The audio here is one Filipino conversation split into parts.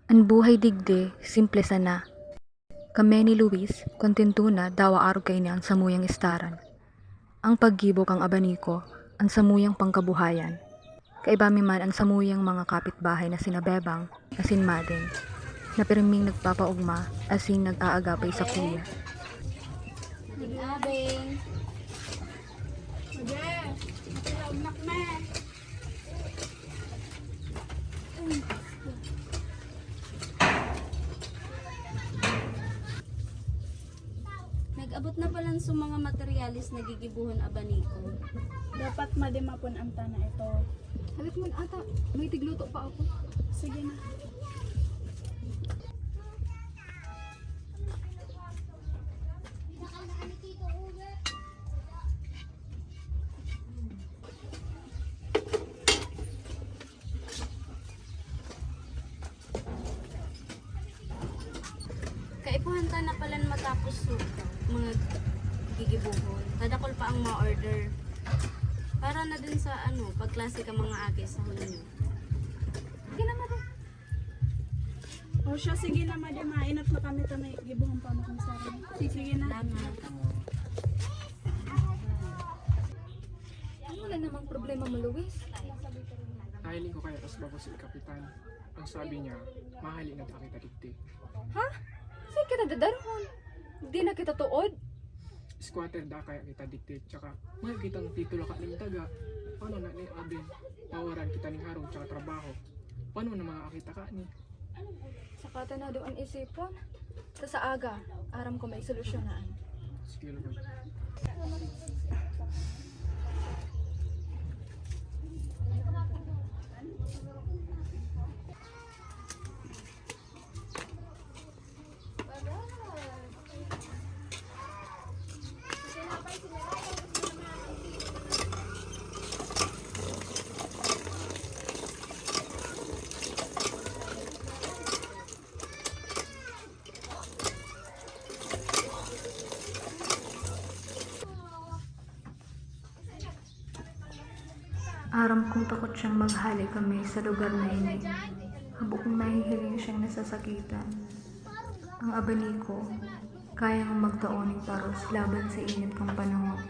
Ang buhay digdi, simple sana. Kami ni Luis, kontento na dawa araw kay niya ang samuyang istaran. Ang paggibok ang abaniko, ang samuyang pangkabuhayan. Kaibami man ang samuyang mga kapitbahay na sinabebang, asin mading, na pirming nagpapaugma, asin nag-aagapay sa kuya. Abing. Sige. Nakilagnak na. Nag-abot na pala sa mga materialis na gigibuhon abaniko. Dapat madimapon ang tana ito. Halit mo ata, may tigluto pa ako. Sige na. Kaipuhanta na pala matapos mga gigibuhon. Tadakol pa ang mga order. Para na din sa pagklase ka mga agi sa hulyo. Sige na madam. O siya, sige na madima. Inat na kami tamay gibuhong pa makang sarang. Sige na. Salamat. Wala namang problema mo, Luis. Nahiling ko kaya tas bago si Kapitan. Ang sabi niya, mahali na kita digdi. Ha? Saan kita dadarhon? Hindi na kita tuod. Squatter da kaya kita digdi. Tsaka, mahal kitang titulo ka ng taga. Paano na ni Abin? Tawaran kita ng harong tsaka trabaho. Paano na makakita ka ni? Sakata na doon isipon. Sa aga, aram ko may solusyonan. Sige, Lord. Aram kong takot siyang maghali kami sa lugar na ini. Habo kong nahihiling siyang nasasakitan. Ang abaniko, kayang magtaoning paros laban sa init kong panahon.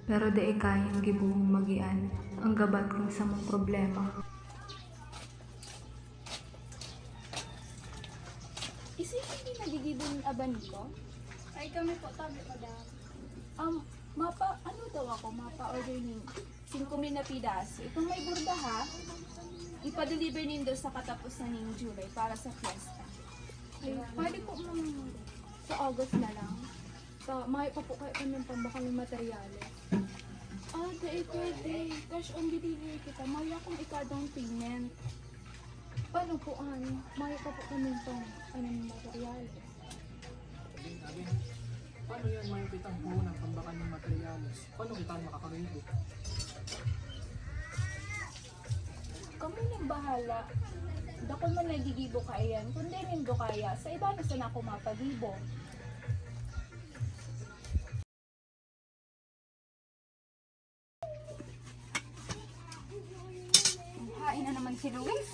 Pero di kayang gibuhong magian ang gabat kong sa mong problema. Isipin din nagigibon abaniko? Ay kami po tabi, madam. Ano daw ako? Mapa-order ni 5,000 na pidas. Itong may burda ha, ipa-deliver nindo sa katapusan ng July para sa fiesta. Ay, pwede po sa August na lang. May pa po kayo kami pambakal ng materyales. Dahil pwede. Cash on delivery kita. May akong ika-down payment. Paano po, may pa po kami itong materyales. Abin, paano yan may kitang buo ng pambakan ng materialis? Paano kita makakaribo? Kami nang bahala. Dakol man nagigibo ka yan. Kung di rin do kaya, sa iba na sana ako mapagibo. Hain na naman si Luis.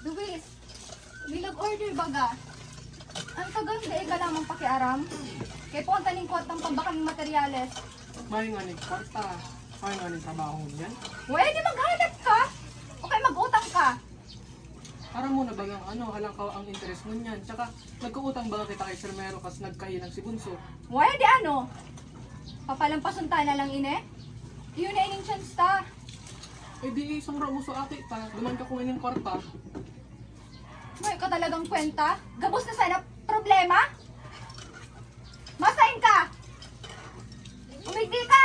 Luis, bilag order baga. Ang tagang daig ka lamang pakiaram. Kaya po ang taning kwat ng pambakan ng materyales. May nga ng kwarta. May nga ng trabaho niyan. Pwede maghanap ka. O kaya mag-utang ka. Para mo na bagang halang ka ang interes mo niyan. Tsaka, nagkuutang baga kita kay Sir Mero kas nagkahilang si Bunso. Pwede ano? Papalampasun ta na lang ine. Yun na ining chance ta. Eh di isang mo sa ate pa. Duman ka kumain ng kwarta. May ka talagang kwenta? Gabos na sana problema? Masahin ka! Umigdi ka!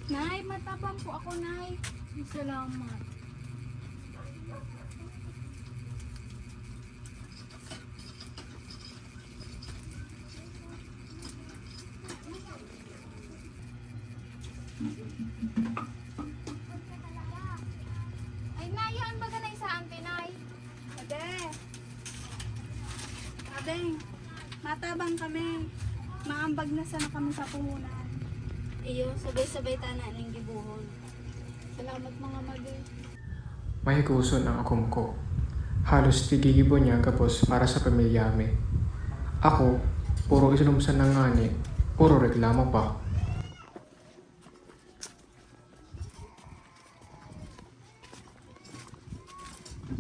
Nay, matapang po ako, Nay. Salamat. Ay, Nay, yan baga na isa ante, Nay. Ade. Adeng, matabang kami. Maambag na sana kami sa puhunan. Iyo, sabay-sabay tana ning gibuhon. Salamat mga magi. Mahiguson ang akum ko. Halos tigigibo niya kapos para sa pamilyame. Ako, puro isinumsan na ngani, puro reklamo pa.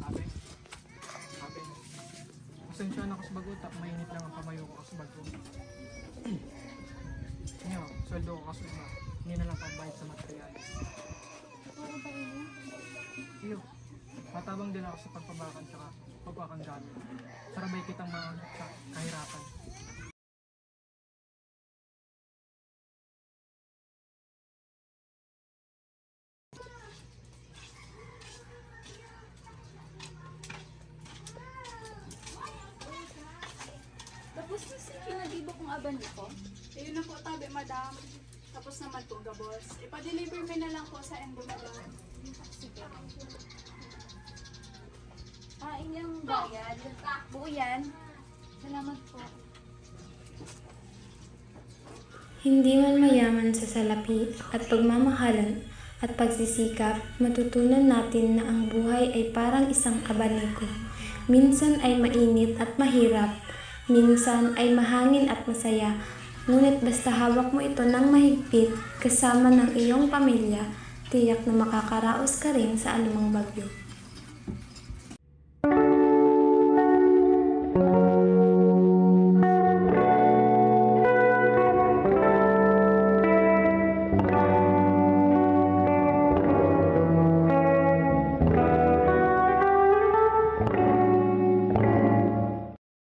Abe, pasensya na ako sa bago, mainit lang ang pamayo ko sa bago. Ngayon, sweldo ko kaso na, hindi na lang pambayad sa materialis. Iyo, matabang din ako sa pagpabakan tsaka pagpakang gamit. Sarabay kitang mga sa kahirapan. Tapos na si kinagibo kong aban ko. Ayun na po tabi, madam. Tapos naman po, gabos. Ipa-deliver me na lang po sa endo, madam. Sige. Inyong bayad. Buo yan. Salamat po. Hindi man mayaman sa salapi at pagmamahalan at pagsisikap, matutunan natin na ang buhay ay parang isang abaniko. Minsan ay mainit at mahirap, minsan ay mahangin at masaya, ngunit basta hawak mo ito ng mahigpit kasama ng iyong pamilya, tiyak na makakaraos ka rin sa anumang bagyo.